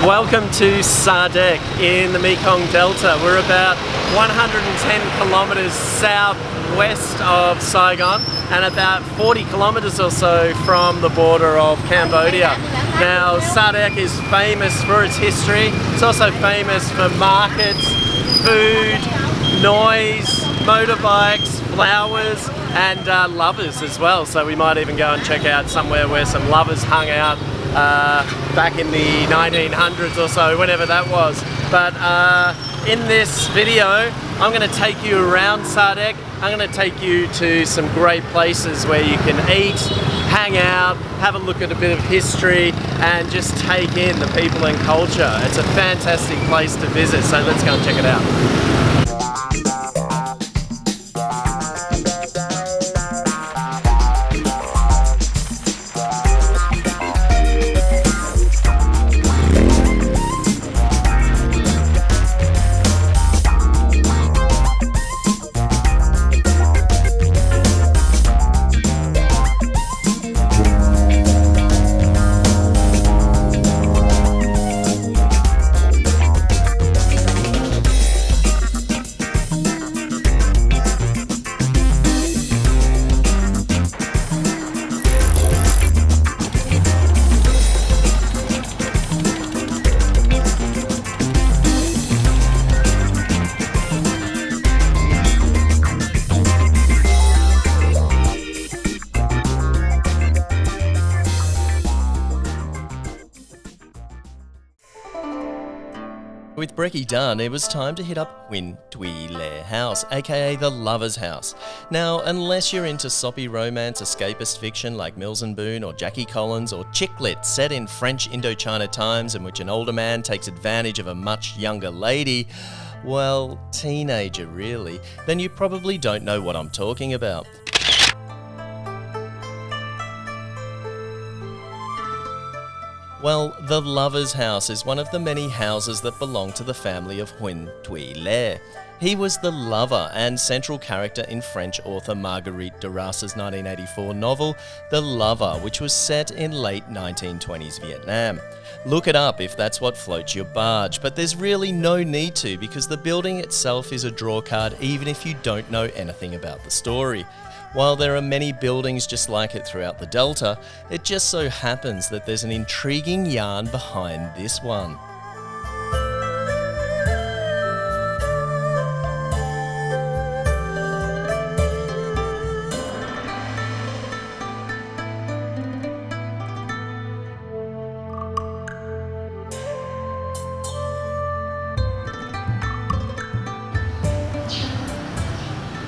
Welcome to Sa Đéc in the Mekong Delta. We're about 110 kilometres southwest of Saigon and about 40 kilometres or so from the border of Cambodia. Now, Sa Đéc is famous for its history. It's also famous for markets, food, noise, motorbikes, flowers and lovers as well. So we might even go and check out somewhere where some lovers hung out back in the 1900s or so, whenever that was. But in this video, I'm going to take you around Sa Đéc. I'm going to take you to some great places where you can eat, hang out, have a look at a bit of history and just take in the people and culture. It's a fantastic place to visit, so let's go and check it out. With brekkie done, it was time to hit up Huyen Thuy Le House, aka the Lover's House. Now, unless you're into soppy romance, escapist fiction like Mills and Boon or Jackie Collins, or chick lit set in French Indochina times in which an older man takes advantage of a much younger lady, well, teenager really, then you probably don't know what I'm talking about. Well, the Lover's House is one of the many houses that belong to the family of Huyen Thuy Le. He was the lover and central character in French author Marguerite Duras' 1984 novel, The Lover, which was set in late 1920s Vietnam. Look it up if that's what floats your barge, but there's really no need to because the building itself is a draw card even if you don't know anything about the story. While there are many buildings just like it throughout the Delta, it just so happens that there's an intriguing yarn behind this one.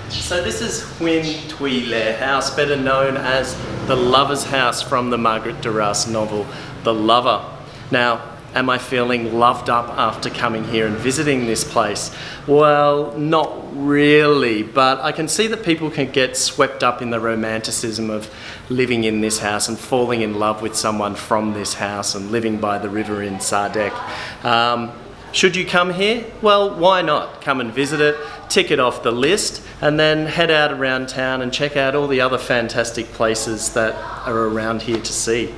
So this is Huyen Thuy Le House, better known as the Lover's House from the Marguerite Duras novel, The Lover. Now, am I feeling loved up after coming here and visiting this place? Well, not really, but I can see that people can get swept up in the romanticism of living in this house and falling in love with someone from this house and living by the river in Sa Đéc. Should you come here? Well, why not? Come and visit it, tick it off the list, and then head out around town and check out all the other fantastic places that are around here to see.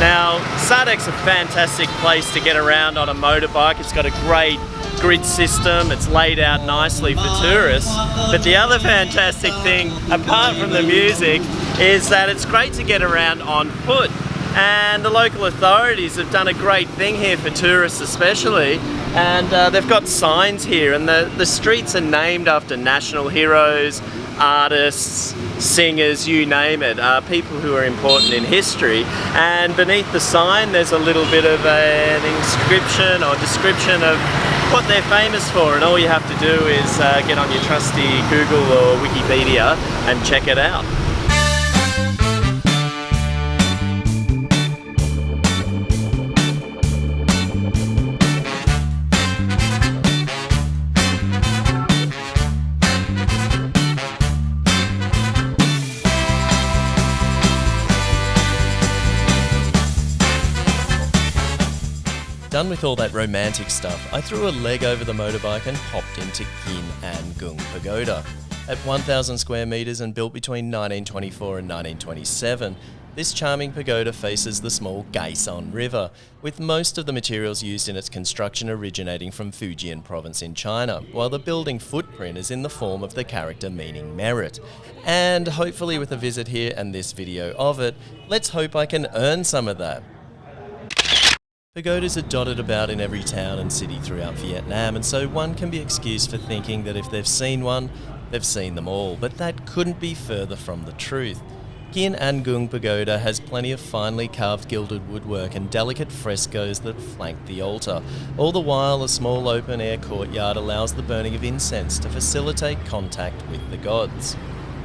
Now, Sa Đéc's a fantastic place to get around on a motorbike. It's got a great grid system, it's laid out nicely for tourists. But the other fantastic thing, apart from the music, is that it's great to get around on foot. And the local authorities have done a great thing here for tourists especially, and they've got signs here, and the streets are named after national heroes, artists, singers, you name it, people who are important in history. And beneath the sign there's a little bit of an inscription or description of what they're famous for, and all you have to do is get on your trusty Google or Wikipedia and check it out. Done with all that romantic stuff, I threw a leg over the motorbike and hopped into Kin An Gung Pagoda. At 1,000 square metres and built between 1924 and 1927, this charming pagoda faces the small Gaison River, with most of the materials used in its construction originating from Fujian province in China, while the building footprint is in the form of the character meaning merit. And hopefully with a visit here and this video of it, let's hope I can earn some of that. Pagodas are dotted about in every town and city throughout Vietnam, and so one can be excused for thinking that if they've seen one, they've seen them all, but that couldn't be further from the truth. Kien An Gung Pagoda has plenty of finely carved gilded woodwork and delicate frescoes that flank the altar. All the while, a small open-air courtyard allows the burning of incense to facilitate contact with the gods.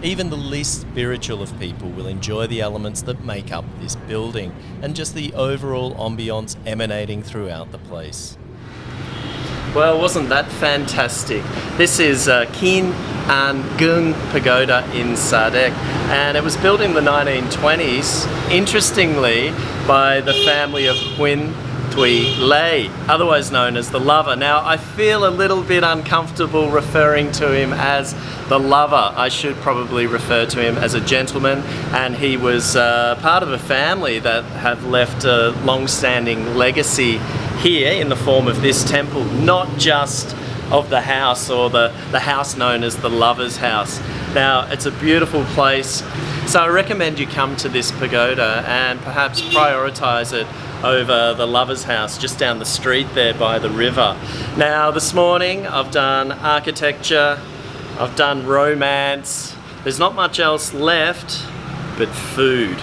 Even the least spiritual of people will enjoy the elements that make up this building, and just the overall ambience emanating throughout the place. Well, wasn't that fantastic? This is Kien An Gung Pagoda in Sa Đéc, and it was built in the 1920s, interestingly, by the family of Huyen Thuy Le, otherwise known as the Lover. Now, I feel a little bit uncomfortable referring to him as the Lover. I should probably refer to him as a gentleman, and he was part of a family that have left a long-standing legacy here in the form of this temple, not just of the house or the house known as the Lover's House. Now, it's a beautiful place, so I recommend you come to this pagoda and perhaps prioritize it over the Lover's House just down the street there by the river. Now, this morning I've done architecture, I've done romance, there's not much else left but food.